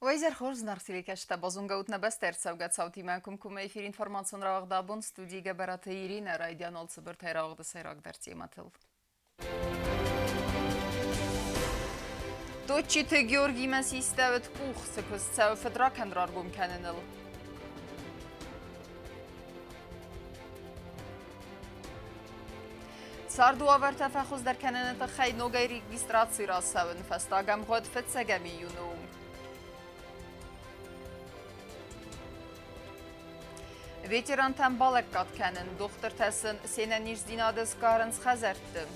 Вайзер хорз нарсиликашта базунгаутна бастер савгацаути манкум кума эфир информацион равагдабун студига барата Ирина райдиан олцыбыр тайрагды сайрак дартиматыл. Точите Георгий Масиставет пух сыкыз цау федракан раргум каненыл. Сарду авар тафахуз дар каненета хай ногай регистрации расавын фастагам год фетсагами юнум. Veteran tənbalıq qatkənin doktor təsin senəniz dinadız qarınız xəzərtdi.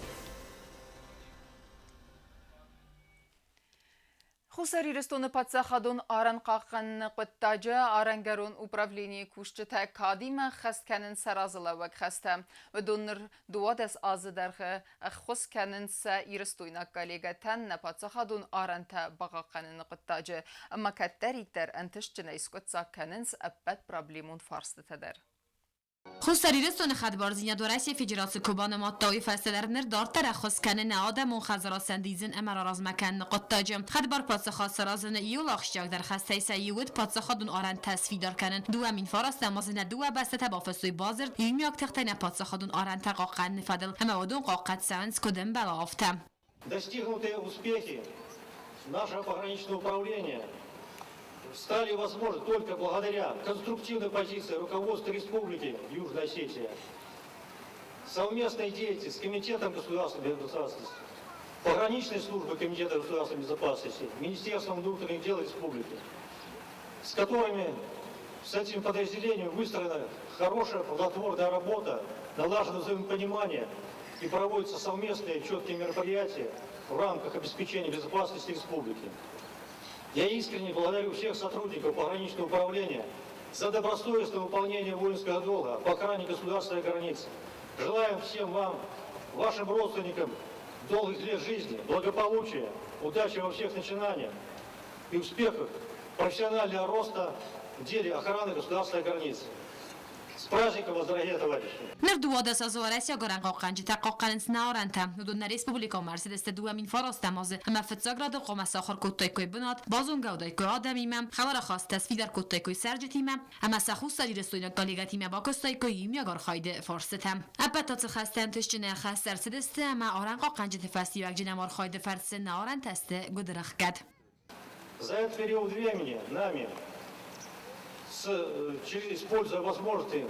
Хусари Рестоны Пацахадун Аран Қаққанны Қыттажы Арангарун управление Кушчыта Кадима Хастканын Саразылавак Хаста. Өдонныр дуадас азыдарғы Хусканын Са Ирестойнак коллега Тәнна Пацахадун Аранта Бағаққанын Қыттажы. Амма кәттәриттер әнтішчіна Искотсакканынс әппәт проблемун фарсты тәдір. خسری رسون خدبارزین دورسی فجرات کوبان ما طایف است در نردار ترخص کنن آدم و خزرات سندیزن امر راز مکن قطاجم خدبار پاس خاص رازن ایول آخشیاق در خسته سیود پاس خودون آرن تصفیدار کنن دو امین فارست مازن دو بسته تبافسوی بازر یمیاک تختین پاس خودون آرن تقاقن فدل همه ودون قاقت سانس کدم بلا آفتم. Достигнутые успехи нашего пограничного управления стали возможны только благодаря конструктивной позиции руководства Республики Южная Осетия, совместной деятельности с Комитетом государственной безопасности, пограничной службой Комитета государственной безопасности, Министерством внутренних дел Республики, с которыми с этим подразделением выстроена хорошая плодотворная работа, налажено взаимопонимание и проводятся совместные четкие мероприятия в рамках обеспечения безопасности Республики. Я искренне благодарю всех сотрудников пограничного управления за добросовестное выполнение воинского долга по охране государственной границы. Желаем всем вам, вашим родственникам, долгих лет жизни, благополучия, удачи во всех начинаниях и успехов профессионального роста в деле охраны государственной границы. С праздником вас, дорогие товарищи! نردواد سازوارس یا گران قاقنج تقاقنس نارنتم ندون ریسپوبلیکا مرسدس دو امین فراست مازه اما فتزاگراد قوم ساخر کوتای کوی بنات بازون گودای کوی آدمیمم خبر خاص تصفیه در کوتای کوی سرجتیمم اما سخوس سری رستوینا گالیگتیمه با کستای کوی میاگار خایده فارستم ابتات خستن تشجنه خست درسدست اما آران قاقنج تفستی و جنمار خایده فرس نارن تست گدرخ کد. За этот период времени нами, используя возможности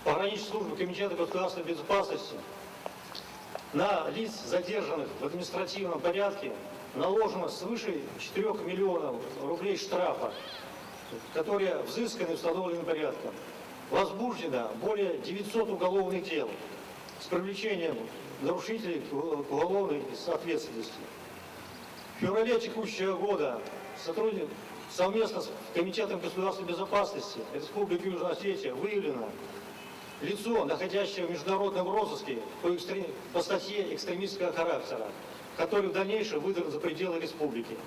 пограничной службы Комитета государственной безопасности, на лиц, задержанных в административном порядке, наложено свыше 4 миллионов рублей штрафа, которые взысканы установленным порядком. Возбуждено более 900 уголовных дел с привлечением нарушителей к уголовной ответственности. В феврале текущего года совместно с Комитетом государственной безопасности Республики Южная Осетия выявлено лицо, находящее в международном розыске по статье экстремистского характера, который в дальнейшем выдан за пределы республики.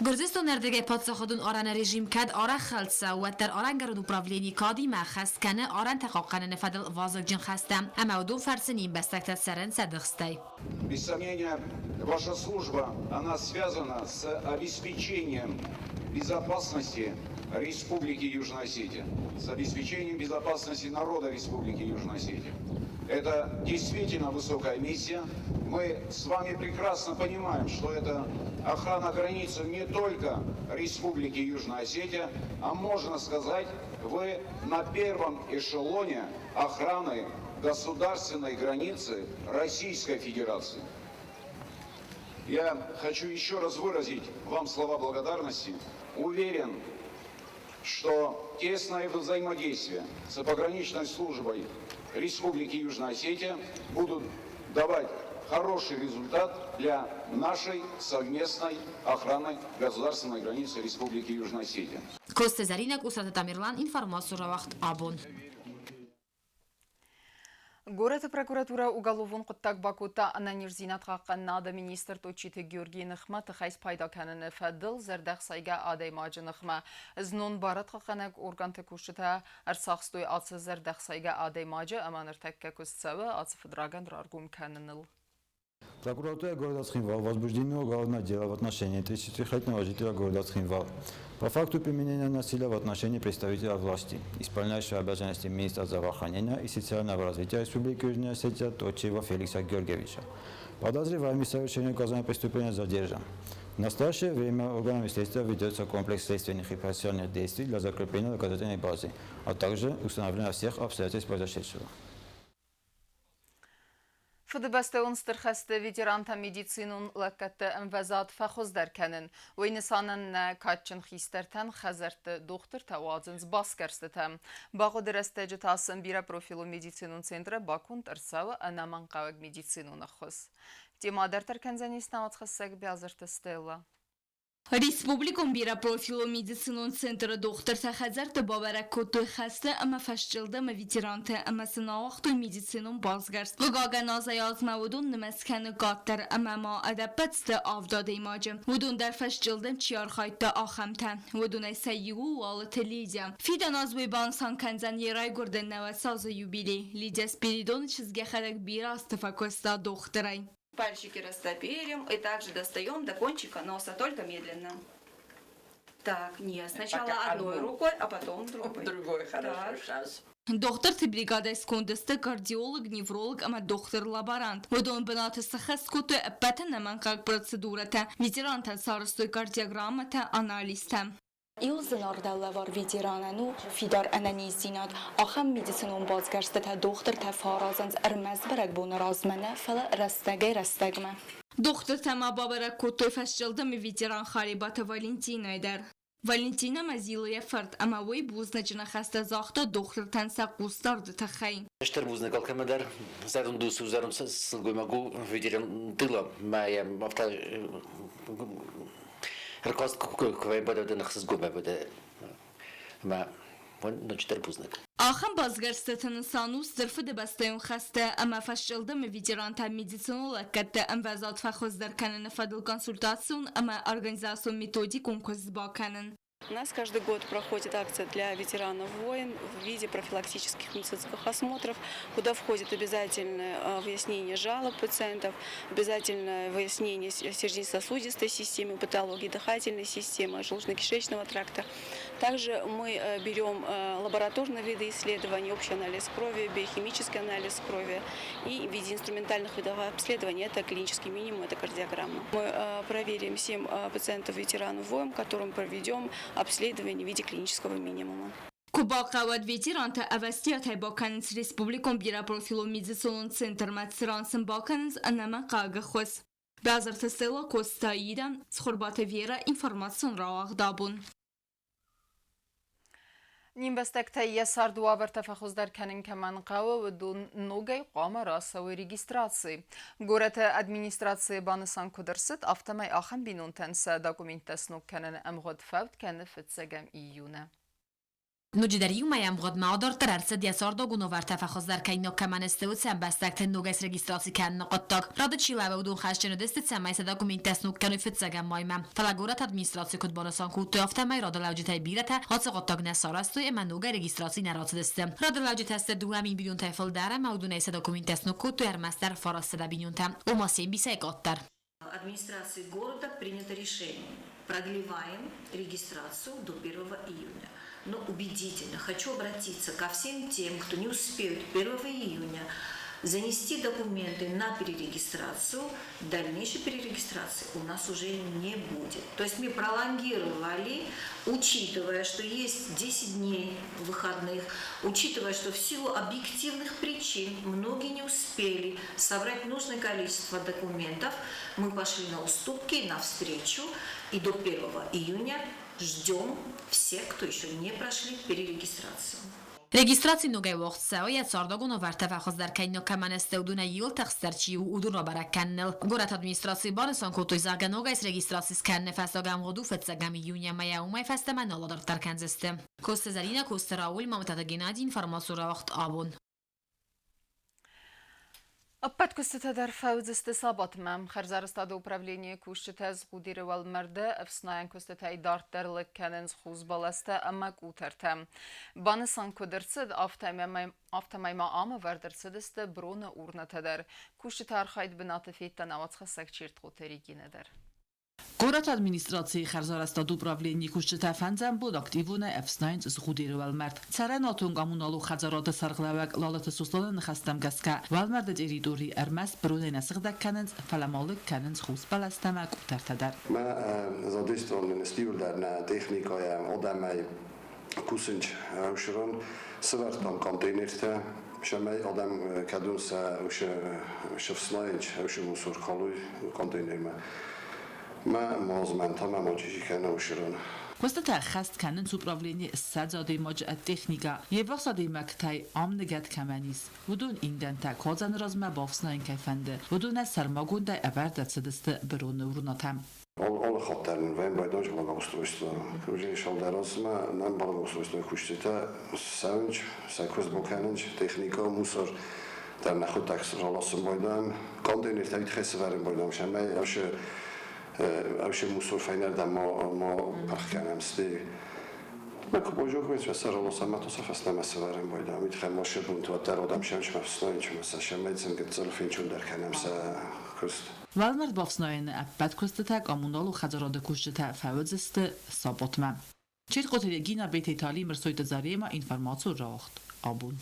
گرزستان نردگه پادساخدون آران رژیم کد آران خلصه و در آران گرد اپراولینی کادی مخست کنه آران تقاقن نفدل وازق جن خستم اما و دو فرسنیم بستکت سرن صدقستی. Без сомнения, ваша служба, она связана с обеспечением безопасности Республики Южная Осетия, с обеспечением безопасности народа Республики Южная Осетия. Это действительно высокая миссия. Мы с вами прекрасно понимаем, что это охрана границы не только Республики Южная Осетия, а можно сказать, вы на первом эшелоне охраны государственной границы Российской Федерации. Я хочу еще раз выразить вам слова благодарности. Уверен, что тесное взаимодействие с пограничной службой Республики Южная Осетия будут давать хороший результат для нашей совместной охраны государственной границы Республики Южная Осетия. Кост Заринок, Усрата Тамирлан, информацию равахт Абон. Город прокуратура уголовун құттак Бакута ананирзинат қаққаннады министр Точиты Георгий Нықма тықайс пайда кәніні фәділ зәрдәқ сайға адай мажы Нықма. Знон барат қаққанак орган текушыта әрсақстой атсы зәрдәқ сайға адай мажы аманыр тәкке көстсәві атсы фыдраган раргум кәнініл. Прокуратура города Цхинвал возбуждено уголовное дело в отношении 33-летнего жителя города Цхинвал по факту применения насилия в отношении представителя власти, исполняющего обязанности министра здравоохранения и социального развития Республики Южная Осетия Точева Феликса Георгиевича. Подозреваемый в совершении указанного преступления задержан. В настоящее время органами следствия ведется комплекс следственных и процессуальных действий для закрепления доказательной базы, а также установления всех обстоятельств произошедшего. Fıdıbəstə unstır xəstə veteranta medisinun ləqqətdə əmvəzat fəxozdərkənin və insanın kaçın xistərtən xəzərtdə doktor təvazınız baskərstətəm. Bağı dərəstəcə tasın birə profilu medisinun centrə bakun tərsavı ənəmən qavəq medisinun əxus. Тема дәртәркәнзәнесін ават xəssəq бязырты стелла. Республикум бира профилу медицинун центра доктор Сахазарта бабарак котуй хасты ама фашчылды ама ветеранты ама сынауақтуй медицинун базгарст. Вгага наза язма вудун нымескәні гаттар ама ма адаппатсты авдады имажы. Вудун дар фашчылдым чиархайтты ахамта. Вудун айса юу валы Лидия. Фидан азвуй бансан канзан ерай гурден нават сазы юбили. Лидия Спиридон чизге харак бира астафакоста докторай. Пальчики растопырим и также достаем до кончика носа, только медленно. Так, нет, сначала одной рукой, а потом другой. Другой, хорошо, сейчас. Доктор ты бригада скондысты кардиолог, невролог, ама доктор лаборант. Водон бенаты сахаскуты эппетен аман как процедурата. Ветеранта сарыстой кардиограммата анализта. İlzın ardalla var veterananu fidar ananizinat axam medisinun bazgərstə tə doktor tə farazans ərməz bərək bunu razmənə fələ rəstəgmə. Доктор тама бабарак котой фашчылды ми ветеран харибата Валентина эдер. Валентина мазилая фарт, ама вой бузначына хаста захта доктор танса кустарды тахай. Штер бузна калкамадар, зарун дусу зарун сылгоймагу ветеран тыла моя авто Рекост кое bude de năxız gobe bude, ma nu çter buznak. Axam bazgarstatının sanu sırfı de bastayın xasta ama fashıldı mı veteranta medisinu lakkatta amvazat faxozdarkanın fadıl konsultasyon ama organizasyon методик конкурсбаканın. У нас каждый год проходит акция для ветеранов войн в виде профилактических медицинских осмотров, куда входит обязательное выяснение жалоб пациентов, обязательное выяснение сердечно-сосудистой системы, патологии дыхательной системы, желудочно-кишечного тракта. Также мы берем лабораторные виды исследований, общий анализ крови, биохимический анализ крови и в виде инструментальных видов обследования, это клинический минимум, это кардиограмма. Мы проверим 7 пациентов ветеранов войн, которым проведем обследование в виде клинического минимума. Kuba qavad veteranta avastiyat bakanız Respublikon bira profilu medisinun center matsiransın bakanız anama qağı xos. Bazar testela kostayidan sxurbata vera informasyon rawağdabun. Nimbəstəkdə yəsar duavər təfəxüzdərkənin kəmən qavı və dun nogay qama rasa və registrasi. Qorətə administrasiya banısan kudırsit, avtamay axın binun tənsə dokumentəs nokkənən əmğod fəvd kəni fıtsəgəm iyunə. نوجدری مایم غد معادر ترسد یسار داغون ور تفخص در کین نکمان استود سم بستک تن نوگس رجیستراسی کن نقطه راد چیلا و دون خشن دست سمای صدا کومینتس نوکن فتسگم مایم فلاگورت ادمنستراسی کد بانسان کوت یافته می راد لوجتای بیرته هات قطاق نساراست و اما نوگ رجیستراسی نرات دستم راد لوجت است دو همین بیلیون تفل داره مودون صدا کومینتس نوکوت و ارمستر فراست دا بیلیون تام و ماسیم بیسای قطر Администрации города принято решение. Продлеваем регистрацию до 1 июня. Но убедительно хочу обратиться ко всем тем, кто не успеет 1 июня занести документы на перерегистрацию. Дальнейшей перерегистрации у нас уже не будет. То есть мы пролонгировали, учитывая, что есть 10 дней выходных, учитывая, что в силу объективных причин многие не успели собрать нужное количество документов, мы пошли на уступки, навстречу, и до 1 июня ждем всех, кто еще не прошли перерегистрацию. رجیستراسی نوگه وقت سعی سارداگون و ورتفاخز در کین نکمان استودون یول تخسترچی و ادون را برکنل گورت ادمنستراسی بارسان کوتوی زاگ نوگه رجیستراسی سکن فستاگم غدو فتسگم یونیا میا اومای فستم نالادر ترکنزسته کوست زرینا کوست راول مامتاد گنادی اینفرماسو را وقت آبون Подкустите дар фауз истисабат мам херзарстада управление кушчитез гудиревал мерде эфснаен кустите дартер леккененс хузбаласте амак утертем. Банесан кудерцид автомайма ама вердерцидесте броне урнатедер. Кушчите архайд бинатефита навацхасак чирт готеригинедер. Город администрации Херзарстад управление кушчита фанзам بود اکتیوونه افسناینز زخودی رو ولمرد. سرناتون قامونالو خزارات سرقلوک لالت سوستان نخستم گسکه ولمرد جریدوری ارمس برونه نسخده کننز فلمالک کننز خوز بلستمک ترتدر. ما زادیستون نستیول در نه تکنیکای آدمی کوسنج اوشرون سوارتان کانتینرته شمای آدم کدومس اوش شفسناینج اوش موسور خالوی کانتینر ما مازمن تمام چیزی که نوشرون. Questo تخست کنن سوپراولینی سجاده ماجرا تکنیکا یه وقت ساده مکتای آمنگت کمانیس ودون این دنتا کازن رازم بافسناین کیفنده ودون سرماگون دای ابرد سدست برون ورناتم. Alle خاطرن وين بايدوش بلا گستوست. کوچه شال دراز ما نم بلا گستوست کوشته سانج سکوز بکننج تکنیکا موسر در نخود تکس رالاسم بایدم کاندینر تایید خیس ورم بایدم شما اوش موسور فینر دم ما پخ کنم ستی. من کبوجو کویت و سر رالاسم ما تو سفست نمسه ورم بایدم. میتخم ماشه بون تو در آدم شمش مفسناین چون مثلا شما زنگ تزلفین چون در کنم سه کست. ولمرد بافسناین ابد کست تک آمونالو خجرات کشته فوزست ثابت من. چیت قطعی گینا بیت ایتالی مرسویت زاری ما اینفرماتور راخت آبون.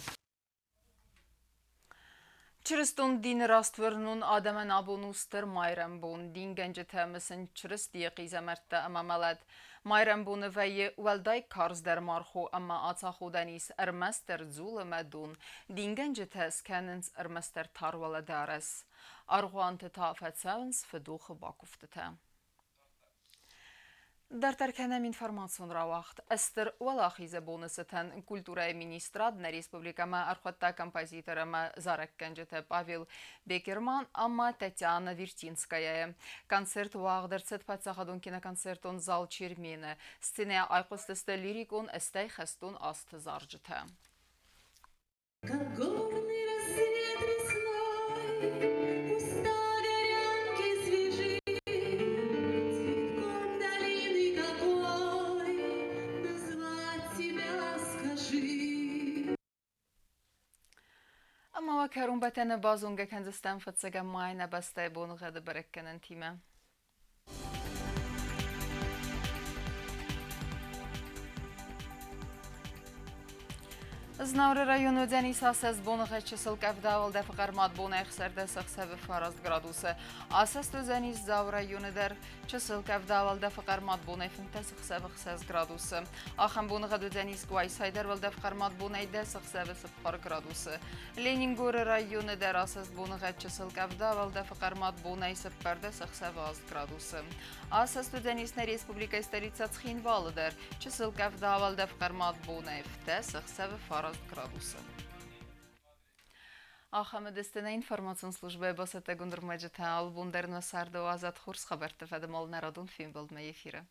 Çırıstun din rastvırnun adamın abonustır mayrambun din gence temsin çırıst diye qizamertte ama malad mayrambunu ve welday karz der marxu ama ata xudanis ermester zulmedun din gence teskenins ermester tarwala dares arğuante tafetsavns feduxu bakuftete. در ترکنم اینفرماسیون را وقت استر ولاخیز بونستن کلتورای مینیستراد نه ریسپوبلیکا ما ارخوتا کمپازیتر ما زارک کنجت پاویل بیکرمان اما تتیانا ویرتینسکایا концерт واغدرست پاتساخدون کینا концертون زال چیرمینه سینه айқостست лирикон اسтай хестун аст заржته. اما وکرون بتن بازونگه کنزستن فتسگم ماینه بسته بونغه ده برکنن تیمه. Знаур району Денис асас бонығы чысыл кәвдавыл дәфі қармат боны әқсәрді сықсәбі фараст градусы. Асас Денис зау району дәр чысыл кәвдавыл дәфі қармат боны әфінті сықсәбі қсәз градусы. Ахын бонығы Денис гуай сайдар выл дәфі қармат боны әйді сықсәбі сықпар градусы. Ленингор району дәр асас бонығы чысыл кәвдавыл дәфі қармат боны әйсіппәрді сықсәбі аз градусы. Асас Денисна республика столица Цхинвалы дәр чысыл кәвдавыл дәфі қармат боны әйфті сықсәбі фараст градусы. Ахамед истина информацион службе басата гундурмаджата албундерна сарда азат хурс хабарта фадамал нарадун фильм болдма эфира.